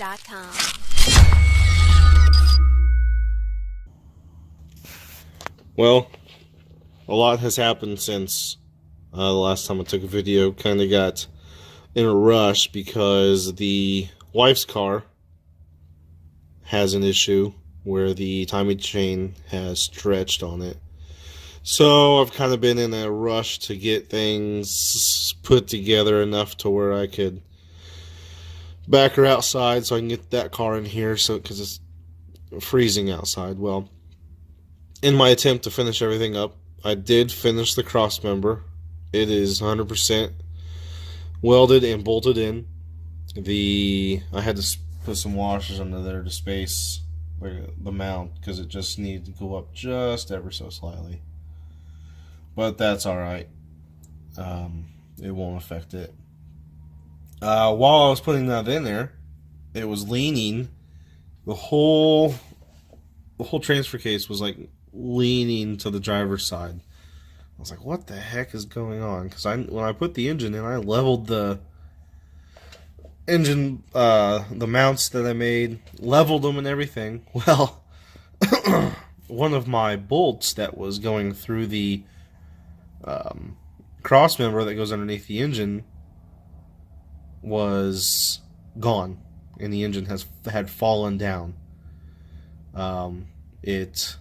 driveshaft.com. Well, a lot has happened since the last time I took a video. Kind of got in a rush because the wife's car has an issue where the timing chain has stretched on it. So I've kind of been in a rush to get things put together enough to where I could back her outside so I can get that car in here, so because it's freezing outside. Well, in my attempt to finish everything up, I did finish the cross member. It is 100% welded and bolted in. I had to put some washers under there to space the mount because it just needed to go up just ever so slightly. But that's alright. It won't affect it. While I was putting that in there, it was leaning. The whole transfer case was like leaning to the driver's side. I was like, what the heck is going on? Because when I put the engine in, I leveled the engine, the mounts that I made, leveled them and everything. Well, one of my bolts that was going through the cross member that goes underneath the engine was gone, and the engine had fallen down. It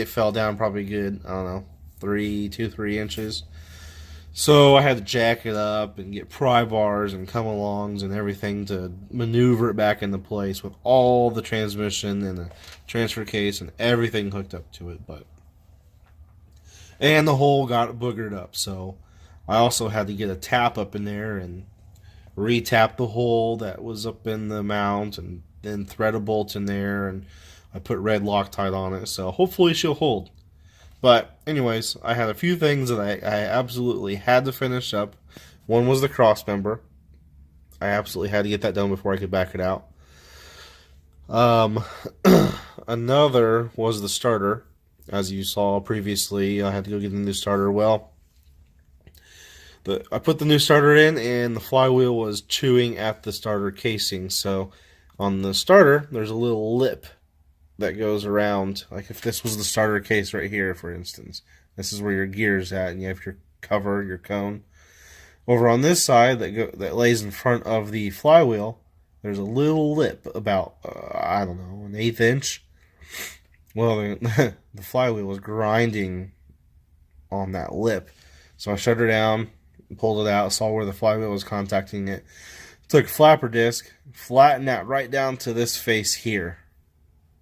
fell down probably good, I don't know, 2-3 inches. So I had to jack it up and get pry bars and come-alongs and everything to maneuver it back into place with all the transmission and the transfer case and everything hooked up to it. And the hole got boogered up, so I also had to get a tap up in there and re-tap the hole that was up in the mount and then thread a bolt in there, and I put red Loctite on it, so hopefully she'll hold. But anyways, I had a few things that I absolutely had to finish up. One was the cross member. I absolutely had to get that done before I could back it out. Another was the starter. As you saw previously, I had to go get a new starter. Well, I put the new starter in, and the flywheel was chewing at the starter casing. So on the starter, there's a little lip that goes around. Like if this was the starter case right here, for instance, this is where your gear's at, and you have your cover, your cone. Over on this side that lays in front of the flywheel, there's a little lip about, I don't know, 1/8 inch. Well, the flywheel was grinding on that lip. So I shut her down, pulled it out, saw where the flywheel was contacting it. Took a flapper disc, flattened that right down to this face here,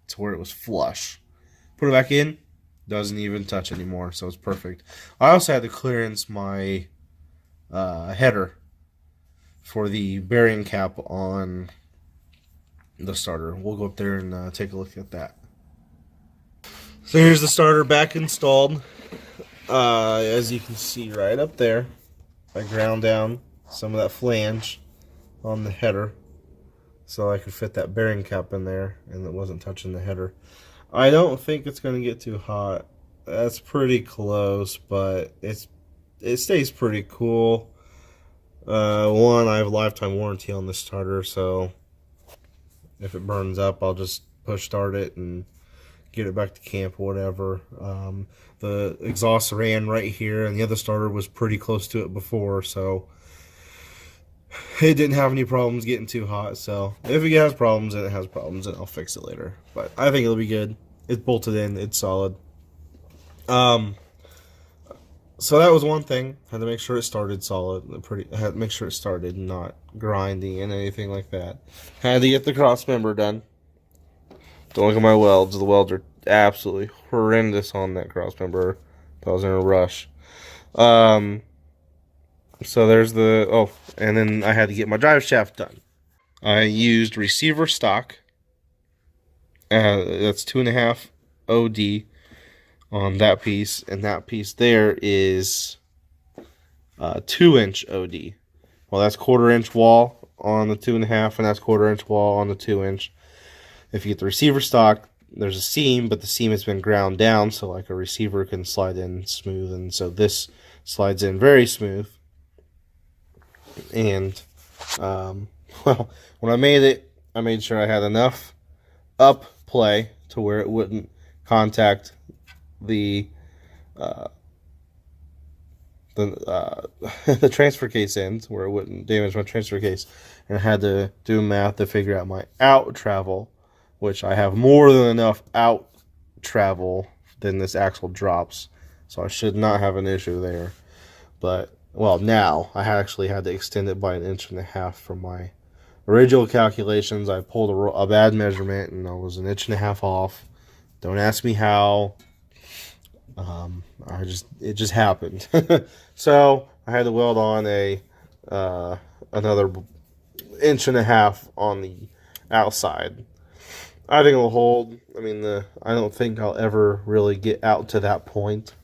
to where it was flush. Put it back in, doesn't even touch anymore, so it's perfect. I also had to clearance my header for the bearing cap on the starter. We'll go up there and take a look at that. So here's the starter back installed. As you can see right up there, I ground down some of that flange on the header so I could fit that bearing cap in there and it wasn't touching the header. I don't think it's going to get too hot. That's pretty close, but it stays pretty cool. One, I have a lifetime warranty on this starter, so if it burns up, I'll just push start it and get it back to camp or whatever. The exhaust ran right here, and the other starter was pretty close to it before, so it didn't have any problems getting too hot. So if it has problems, then it has problems, and I'll fix it later. But I think it'll be good. It's bolted in. It's solid. So that was one thing. Had to make sure it started solid. I had to make sure it started, not grinding and anything like that. Had to get the cross member done. Don't look at my welds. The welds are absolutely horrendous on that cross member. I was in a rush. So there's and then I had to get my drive shaft done. I used receiver stock. That's 2.5 OD on that piece, and that piece there is 2-inch OD. Well, that's 1/4 inch wall on the 2.5, and that's 1/4 inch wall on the 2-inch. If you get the receiver stock, there's a seam, but the seam has been ground down, so like a receiver can slide in smooth, and so this slides in very smooth. And Well, when I made it, I made sure I had enough up play to where it wouldn't contact the the transfer case ends, where it wouldn't damage my transfer case. And I had to do math to figure out my out travel, which I have more than enough out travel than this axle drops, so I should not have an issue there. But well, now I actually had to extend it by 1.5 inches from my original calculations. I pulled a bad measurement and I was 1.5 inches off. Don't ask me how. It just happened. So I had to weld on another 1.5 inches on the outside. I think it'll hold. I mean, I don't think I'll ever really get out to that point.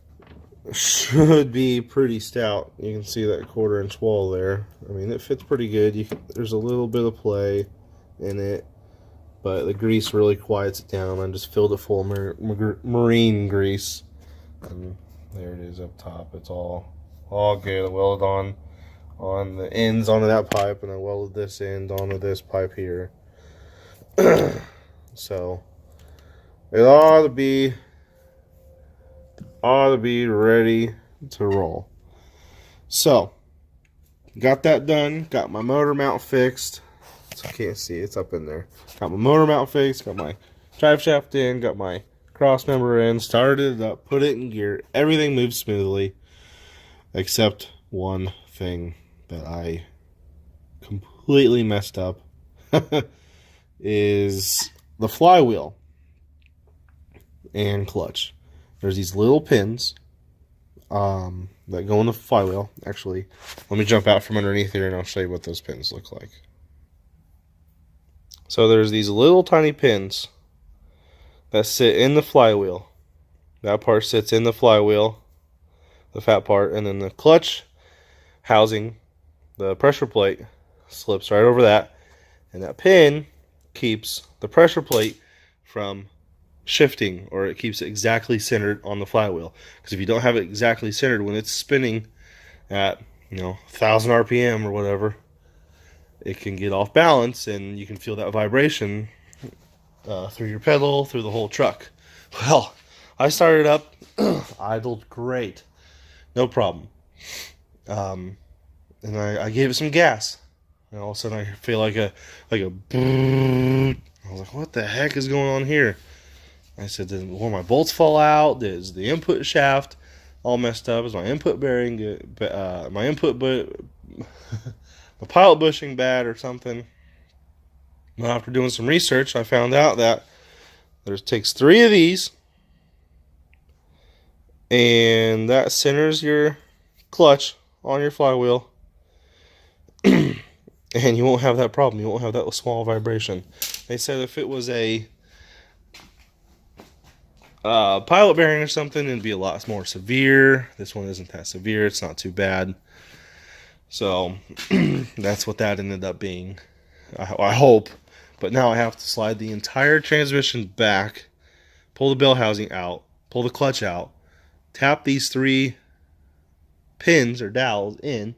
Should be pretty stout. You can see that 1/4 inch wall there. I mean, it fits pretty good. There's a little bit of play in it, but the grease really quiets it down. I just filled it full of marine grease, and there it is up top. It's all good. I welded on the ends onto that pipe, and I welded this end onto this pipe here. So it ought to be ready to roll. So got that done. Got my motor mount fixed. So I can't see, it's up in there. Got my motor mount fixed. Got my drive shaft in. Got my cross member in. Started it up. Put it in gear. Everything moves smoothly, except one thing that I completely messed up is the flywheel and clutch. There's these little pins that go in the flywheel. Actually, let me jump out from underneath here and I'll show you what those pins look like. So there's these little tiny pins that sit in the flywheel. That part sits in the flywheel, the fat part, and then the clutch housing, the pressure plate, slips right over that, and that pin keeps the pressure plate from shifting, or it keeps it exactly centered on the flywheel. Because if you don't have it exactly centered when it's spinning at 1,000 RPM or whatever, it can get off balance and you can feel that vibration through your pedal, through the whole truck. Well, I started up, idled great, no problem, and I gave it some gas, and all of a sudden I feel like a I was like, what the heck is going on here? I said, did one of my bolts fall out? Is the input shaft all messed up? Is my input bearing good? My pilot bushing bad or something? Well, after doing some research, I found out that takes 3 of these, and that centers your clutch on your flywheel, and you won't have that problem. You won't have that small vibration. They said if it was a pilot bearing or something, it'd be a lot more severe. This one isn't that severe. It's not too bad. So that's what that ended up being. I hope. But now I have to slide the entire transmission back, pull the bell housing out, pull the clutch out, tap these 3 pins or dowels in,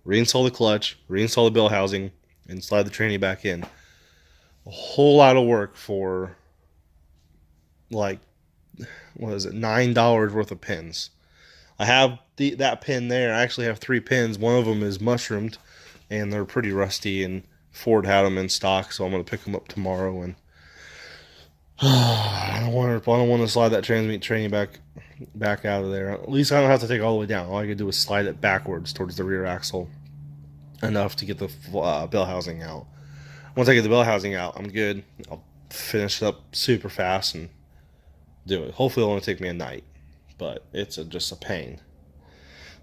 reinstall the clutch, reinstall the bell housing, and slide the tranny back in. A whole lot of work for, like, what is it, $9 worth of pins. I have that pin there. I actually have 3 pins. One of them is mushroomed, and they're pretty rusty, and Ford had them in stock, so I'm going to pick them up tomorrow. And I don't want to slide that tranny back out of there. At least I don't have to take it all the way down. All I can do is slide it backwards towards the rear axle enough to get the bell housing out. Once I get the bell housing out, I'm good. I'll finish it up super fast and do it. Hopefully it'll only take me a night, but it's just a pain.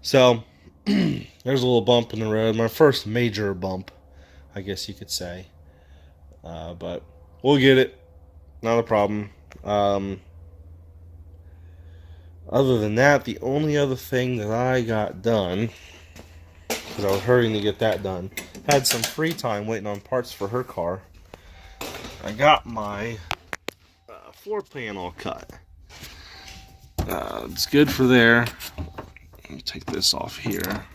So there's a little bump in the road. My first major bump, I guess you could say. But we'll get it. Not a problem. Other than that, the only other thing that I got done, because I was hurrying to get that done, had some free time waiting on parts for her car. I got my floor panel cut. It's good for there. Let me take this off here.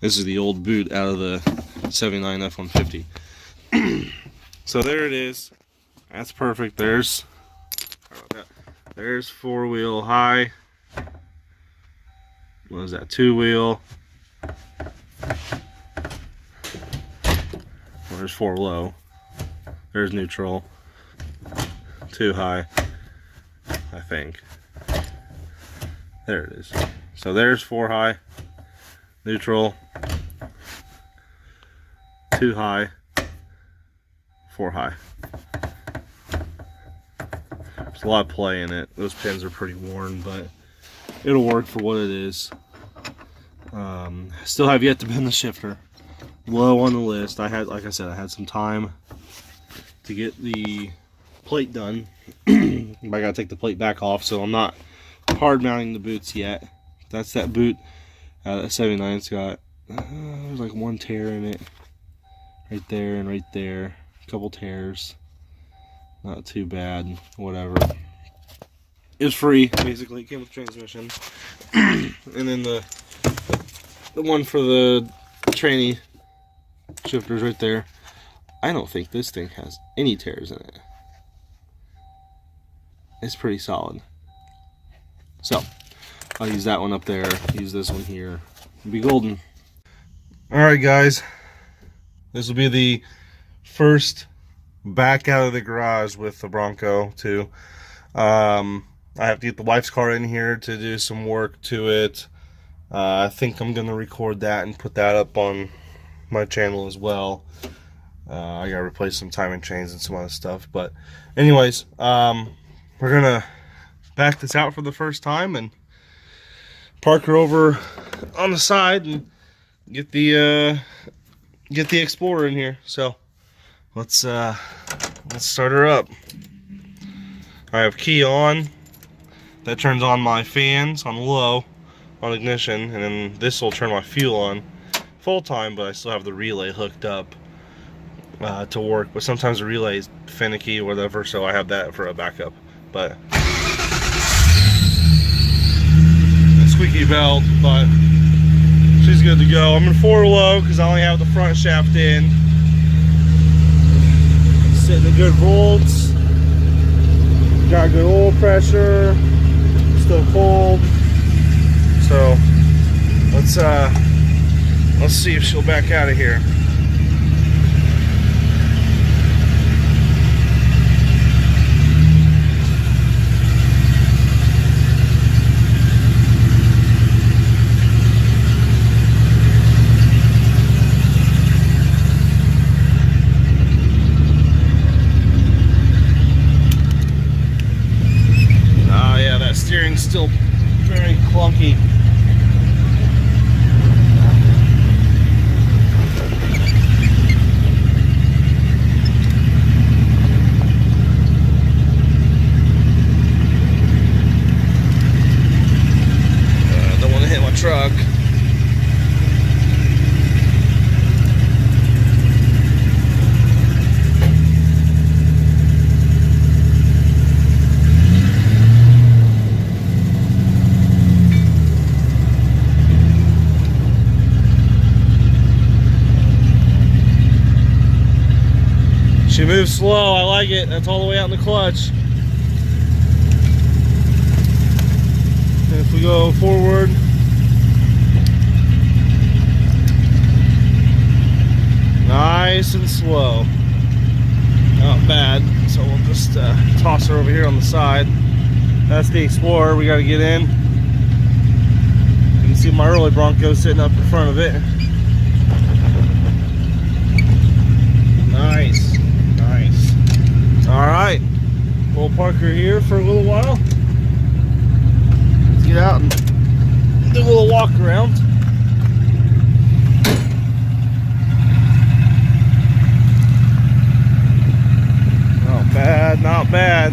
This is the old boot out of the 79 F-150. So there it is. That's perfect. There's 4-wheel high. What is that? 2-wheel. There's 4 low. There's neutral. 2 high, I think. There it is. So there's 4 high, neutral, 2 high, 4 high. There's a lot of play in it. Those pins are pretty worn, but it'll work for what it is. Still have yet to bend the shifter. Low on the list. I had, like I said, I had some time to get the plate done. I gotta take the plate back off, so I'm not hard mounting the boots yet. That's that boot. That 79. It's got there's like 1 tear in it, right there and right there. A couple tears. Not too bad. Whatever. It was free, basically. It came with transmission, and then the one for the tranny shifters right there. I don't think this thing has any tears in it. It's pretty solid. So I'll use that one up there, use this one here. It'll be golden. Alright guys, this will be the first back out of the garage with the Bronco too. I have to get the wife's car in here to do some work to it. I think I'm gonna record that and put that up on my channel as well. I gotta replace some timing chains and some other stuff, but anyways, we're gonna back this out for the first time and park her over on the side and get the Explorer in here. So let's start her up. I have key on. That turns on my fans on low on ignition, and then this will turn my fuel on full time, but I still have the relay hooked up to work. But sometimes the relay is finicky or whatever, so I have that for a backup. But a squeaky belt, but she's good to go. I'm in 4 low because I only have the front shaft in. Sitting at good volts. Got good oil pressure. Still cold. So let's see if she'll back out of here. Oh yeah, that steering's still very clunky. Don't want to hit my truck. She moves slow, I like it. That's all the way out in the clutch. And if we go forward, nice and slow. Not bad. So we'll just toss her over here on the side. That's the Explorer we got to get in. You can see my early Bronco sitting up in front of it. Nice. Alright, we'll park her here for a little while. Let's get out and do a little walk around. Not bad, not bad.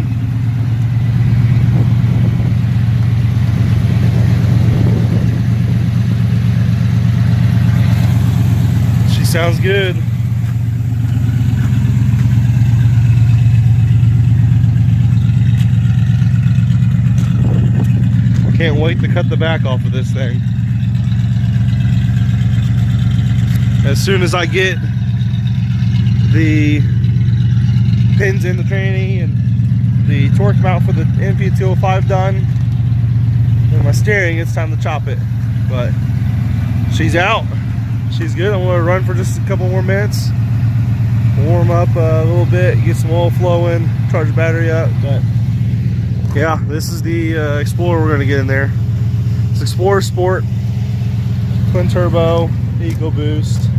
She sounds good. Can't wait to cut the back off of this thing. as soon as I get the pins in the tranny and the torque mount for the NP205 done and my steering, it's time to chop it. But she's out, she's good. I'm gonna run for just a couple more minutes, warm up a little bit, get some oil flowing, charge the battery up. But yeah, this is the Explorer we're gonna get in there. It's Explorer Sport, twin turbo, EcoBoost.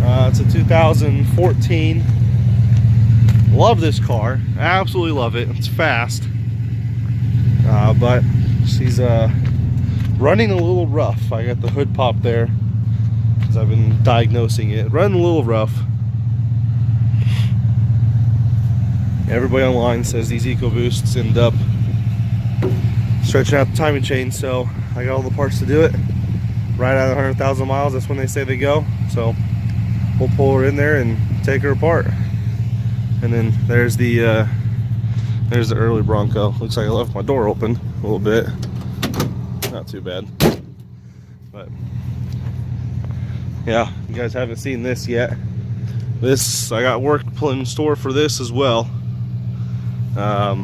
It's a 2014. Love this car, absolutely love it. It's fast, but she's running a little rough. I got the hood pop there because I've been diagnosing it. Running a little rough. Everybody online says these EcoBoosts end up stretching out the timing chain, so I got all the parts to do it. Right out of 100,000 miles, that's when they say they go. So we'll pull her in there and take her apart. And then there's the early Bronco. Looks like I left my door open a little bit. Not too bad. But yeah, you guys haven't seen this yet. This, I got work in store for this as well. I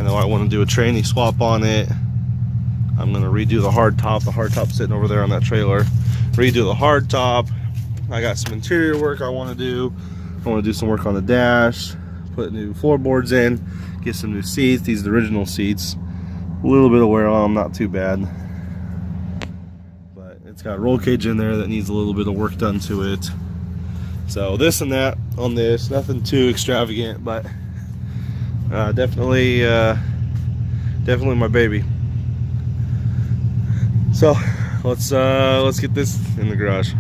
know I want to do a tranny swap on it. I'm gonna redo the hard top. The hard top's sitting over there on that trailer. Redo the hard top. I got some interior work I want to do. I want to do some work on the dash, put new floorboards in, get some new seats. These are the original seats. A little bit of wear on them, not too bad. But it's got a roll cage in there that needs a little bit of work done to it. So this and that on this, nothing too extravagant, but definitely my baby. So let's get this in the garage.